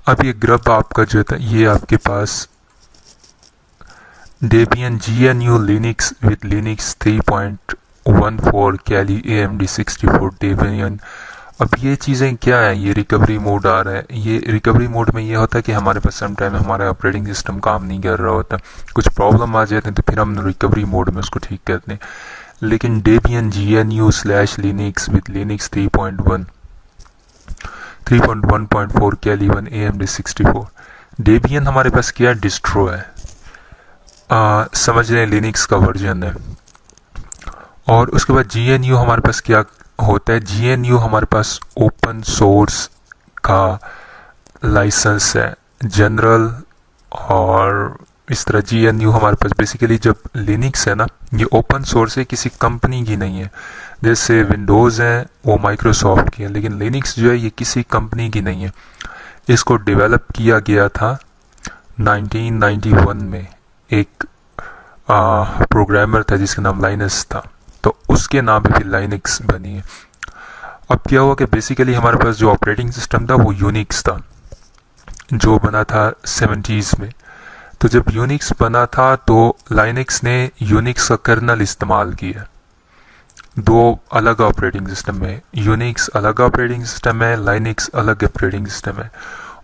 अब ये ग्रब आपका जो था, ये आपके पास Debian GNU Linux with Linux 3.14 Kali AMD 64 Debian. अब ये चीज़ें क्या है, ये रिकवरी मोड आ रहा है। ये रिकवरी मोड में ये होता है कि हमारे पास सम टाइम हमारा ऑपरेटिंग सिस्टम काम नहीं कर रहा होता, कुछ प्रॉब्लम आ जाते हैं, तो फिर हम रिकवरी मोड में उसको ठीक करते हैं। लेकिन Debian GNU Linux with Linux 3.1.4 Kali 1 AMD 64 Debian हमारे पास क्या डिस्ट्रो है, समझ रहे हैं, लिनक्स का वर्जन है। और उसके बाद GNU हमारे पास क्या होता है, GNU हमारे पास ओपन सोर्स का लाइसेंस है, जनरल। और इस तरह GNU हमारे पास बेसिकली, जब लिनक्स है ना, ये ओपन सोर्स है, किसी कंपनी की नहीं है। जैसे विंडोज़ है वो माइक्रोसॉफ्ट की है, लेकिन लिनक्स जो है ये किसी कंपनी की नहीं है। इसको डेवलप किया गया था 1991 में, एक प्रोग्रामर था जिसका नाम लाइनस था, तो उसके नाम पे फिर लाइनक्स बनी है। अब क्या हुआ कि बेसिकली हमारे पास जो ऑपरेटिंग सिस्टम था वो यूनिक्स था, जो बना था 70s में। तो जब यूनिक्स बना था तो लाइनक्स ने यूनिक्स का कर्नल इस्तेमाल किया। दो अलग ऑपरेटिंग सिस्टम है, यूनिक्स अलग ऑपरेटिंग सिस्टम है, लाइनक्स अलग ऑपरेटिंग सिस्टम है।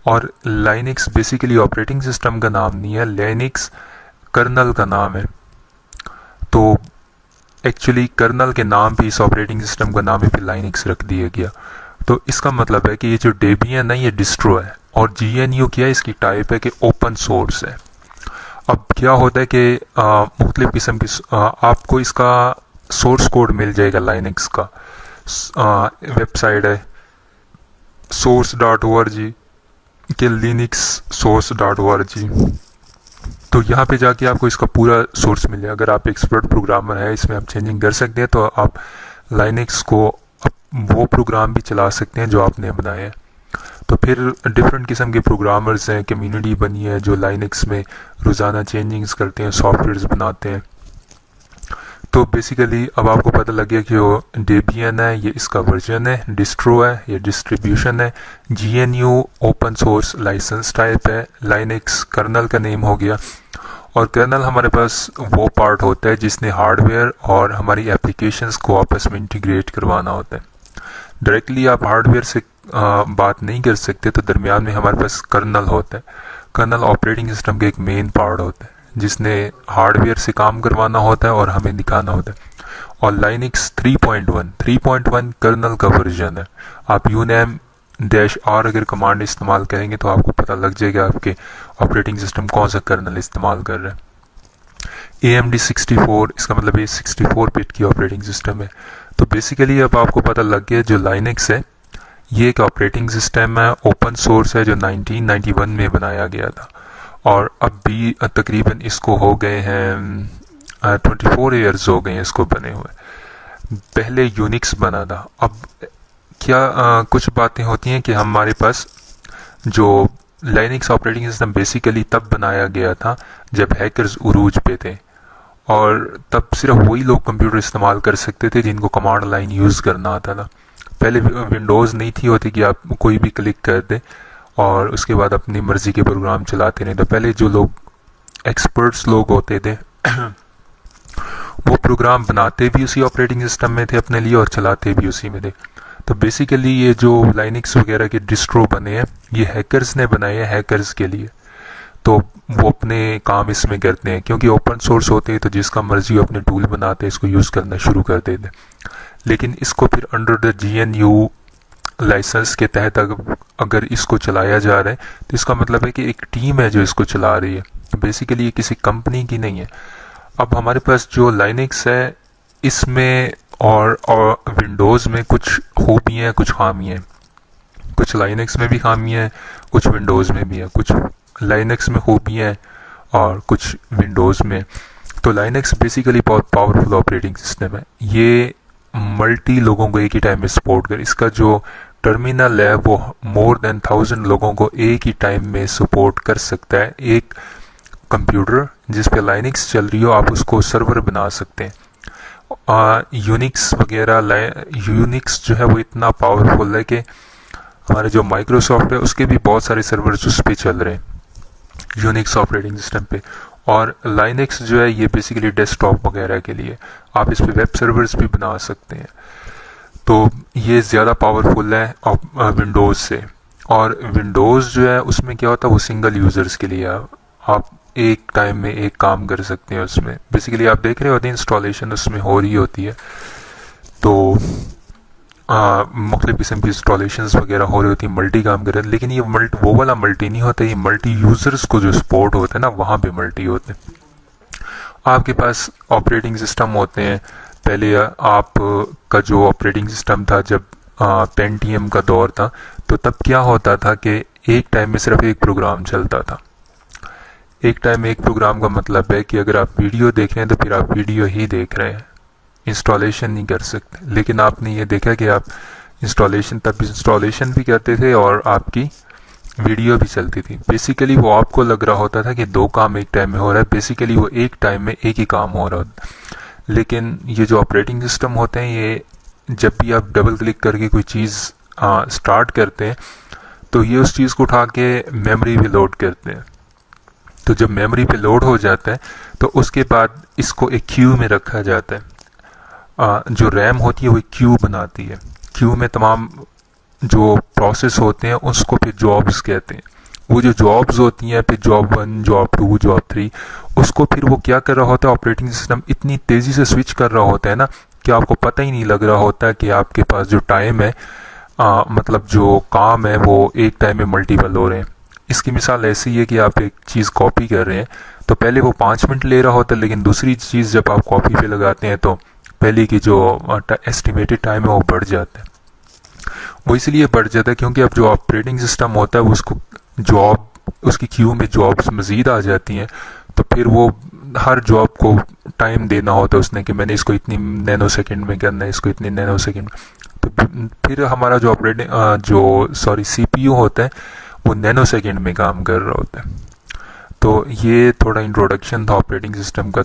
और लाइनक्स बेसिकली ऑपरेटिंग सिस्टम का नाम नहीं है, लाइनक्स कर्नल का नाम है। तो एक्चुअली कर्नल के नाम पे इस ऑपरेटिंग सिस्टम का नाम है, फिर लाइनक्स रख दिया गया। तो इसका मतलब है कि ये जो डेबियन है ये डिस्ट्रो है, और GNU क्या है, इसकी टाइप है कि ओपन सोर्स है। अब क्या होता है कि मुख्तलिफ किस्म की आपको इसका सोर्स कोड मिल जाएगा। लाइनक्स का वेबसाइट है source.org के लिनक्स source.org। तो यहाँ पे जाके आपको इसका पूरा सोर्स मिलेगा। अगर आप एक्सपर्ट प्रोग्रामर है, इसमें आप चेंजिंग कर सकते हैं, तो आप लाइनक्स को वो प्रोग्राम भी चला सकते हैं जो आपने बनाए हैं। तो फिर डिफरेंट किस्म के प्रोग्रामर्स हैं, कम्युनिटी बनी है जो लाइनक्स में रोज़ाना चेंजिंग्स करते हैं, सॉफ्टवेयर्स बनाते हैं। तो बेसिकली अब आपको पता लग गया कि वो डेबियन है, ये इसका वर्जन है, डिस्ट्रो है, ये डिस्ट्रीब्यूशन है। GNU open source license type है, लाइनक्स कर्नल का नेम हो गया। और कर्नल हमारे पास वो पार्ट होता है जिसने हार्डवेयर और हमारी एप्लीकेशंस को आपस में इंटीग्रेट करवाना होता है। डायरेक्टली आप हार्डवेयर से बात नहीं कर सकते, तो दरमियान में हमारे पास कर्नल होता है। कर्नल ऑपरेटिंग सिस्टम का एक मेन पार्ट होता है जिसने हार्डवेयर से काम करवाना होता है और हमें दिखाना होता है। और लाइनक्स 3.1 कर्नल का वर्जन है। आप uname-r अगर कमांड इस्तेमाल करेंगे तो आपको पता लग जाएगा आपके ऑपरेटिंग सिस्टम कौन सा कर्नल इस्तेमाल कर रहा है। AMD 64, इसका मतलब ये 64 बिट की ऑपरेटिंग सिस्टम है। तो बेसिकली अब आपको पता लग गया जो लाइनक्स है ये एक ऑपरेटिंग सिस्टम है, ओपन सोर्स है, जो 1991 में बनाया गया था। और अब भी तकरीबन इसको हो गए हैं 24 ईयर्स हो गए हैं इसको बने हुए। पहले यूनिक्स बना था। अब क्या कुछ बातें होती हैं कि हमारे पास जो लाइनक्स ऑपरेटिंग सिस्टम बेसिकली तब बनाया गया था जब हैकर्स उरूज पे थे, और तब सिर्फ वही लोग कंप्यूटर इस्तेमाल कर सकते थे जिनको कमांड लाइन यूज़ करना आता था। पहले विंडोज़ नहीं थी होती कि आप कोई भी क्लिक कर दें और उसके बाद अपनी मर्ज़ी के प्रोग्राम चलाते नहीं। तो पहले जो लोग एक्सपर्ट्स लोग होते थे वो प्रोग्राम बनाते भी उसी ऑपरेटिंग सिस्टम में थे अपने लिए और चलाते भी उसी में थे। तो बेसिकली ये जो लाइनक्स वगैरह के डिस्ट्रो बने हैं ये हैकर्स ने बनाए हैं, हैकर्स के लिए। तो वो अपने काम इसमें करते हैं, क्योंकि ओपन सोर्स होते हैं तो जिसका मर्जी अपने टूल बनाते हैं, इसको यूज़ करना शुरू कर देते। लेकिन इसको फिर अंडर द GNU लाइसेंस के तहत अगर इसको चलाया जा रहा है तो इसका मतलब है कि एक टीम है जो इसको चला रही है। बेसिकली ये किसी कंपनी की नहीं है। अब हमारे पास जो लाइनक्स है इसमें और विंडोज़ में कुछ खूबियाँ कुछ खामियाँ हैं। कुछ लाइनक्स में भी खामियाँ हैं, कुछ विंडोज़ में भी है। कुछ लाइनक्स में खूबियाँ हैं और कुछ विंडोज़ में। तो लाइनक्स बेसिकली बहुत पावरफुल ऑपरेटिंग सिस्टम है। ये मल्टी लोगों को एक ही टाइम में सपोर्ट कर, इसका जो टर्मिनल है वो मोर देन 1000 लोगों को एक ही टाइम में सपोर्ट कर सकता है। एक कंप्यूटर जिस पे लाइनक्स चल रही हो आप उसको सर्वर बना सकते हैं। यूनिक्स वगैरह यूनिक्स जो है वो इतना पावरफुल है कि हमारे जो माइक्रोसॉफ्ट है उसके भी बहुत सारे सर्वर्स उस पर चल रहे हैं, यूनिक्स ऑपरेटिंग सिस्टम पे। और लाइनक्स जो है ये बेसिकली डेस्कटॉप वगैरह के लिए, आप इस पे वेब सर्वर्स भी बना सकते हैं। तो ये ज़्यादा पावरफुल है विंडोज़ से। और विंडोज़ जो है उसमें क्या होता है, वो सिंगल यूज़र्स के लिए आप एक टाइम में एक काम कर सकते हैं उसमें। बेसिकली आप देख रहे होते हैं इंस्टॉलेशन उसमें हो रही होती है, तो मुख्तलिफ़ किस्म की इंस्टॉलेशंस वगैरह हो रही होती हैं, मल्टी काम कर रहे हैं। लेकिन ये वो वाला मल्टी नहीं होता, ये मल्टी यूज़र्स को जो सपोर्ट होता है ना, वहाँ पे मल्टी होते हैं। आपके पास ऑपरेटिंग सिस्टम होते हैं। पहले आप का जो ऑपरेटिंग सिस्टम था, जब पेंटियम का दौर था, तो तब क्या होता था कि एक टाइम में सिर्फ एक प्रोग्राम चलता था। एक टाइम में एक प्रोग्राम का मतलब है कि अगर आप वीडियो देख रहे हैं तो फिर आप वीडियो ही देख रहे हैं, इंस्टॉलेशन नहीं कर सकते। लेकिन आपने ये देखा कि आप इंस्टॉलेशन भी करते थे और आपकी वीडियो भी चलती थी। बेसिकली वो आपको लग रहा होता था कि दो काम एक टाइम में हो रहा है, बेसिकली वो एक टाइम में एक ही काम हो रहा होता है। लेकिन ये जो ऑपरेटिंग सिस्टम होते हैं, ये जब भी आप डबल क्लिक करके कोई चीज़ स्टार्ट करते हैं तो ये उस चीज़ को उठा के मेमोरी पे लोड करते हैं। तो जब मेमोरी पे लोड हो जाता है तो उसके बाद इसको एक क्यू में रखा जाता है। जो रैम होती है वो क्यू बनाती है। क्यू में तमाम जो प्रोसेस होते हैं उसको फिर जॉब्स कहते हैं। वो जो जॉब्स होती हैं, फिर जॉब 1, जॉब 2, जॉब 3, उसको फिर वो क्या कर रहा होता है, ऑपरेटिंग सिस्टम इतनी तेज़ी से स्विच कर रहा होता है ना कि आपको पता ही नहीं लग रहा होता है कि आपके पास जो टाइम है, मतलब जो काम है, वो एक टाइम में मल्टीपल हो रहे हैं। इसकी मिसाल ऐसी है कि आप एक चीज़ कॉपी कर रहे हैं तो पहले वो 5 मिनट ले रहा होता है, लेकिन दूसरी चीज़ जब आप कॉपी पे लगाते हैं तो पहले की जो एस्टिमेटेड टाइम है वो बढ़ जाता है। वो इसलिए बढ़ जाता है क्योंकि अब जो ऑपरेटिंग सिस्टम होता है उसको उसकी क्यू में जॉब्स मज़ीद आ जाती हैं, तो फिर वो हर जॉब को टाइम देना होता है उसने कि मैंने इसको इतनी नैनो सेकेंड में करना है, इसको इतनी नैनो सेकेंड में। तो फिर हमारा जो सीपीयू होता है वो नैनो सेकेंड में काम कर रहा होता है। तो ये थोड़ा इंट्रोडक्शन था ऑपरेटिंग सिस्टम का।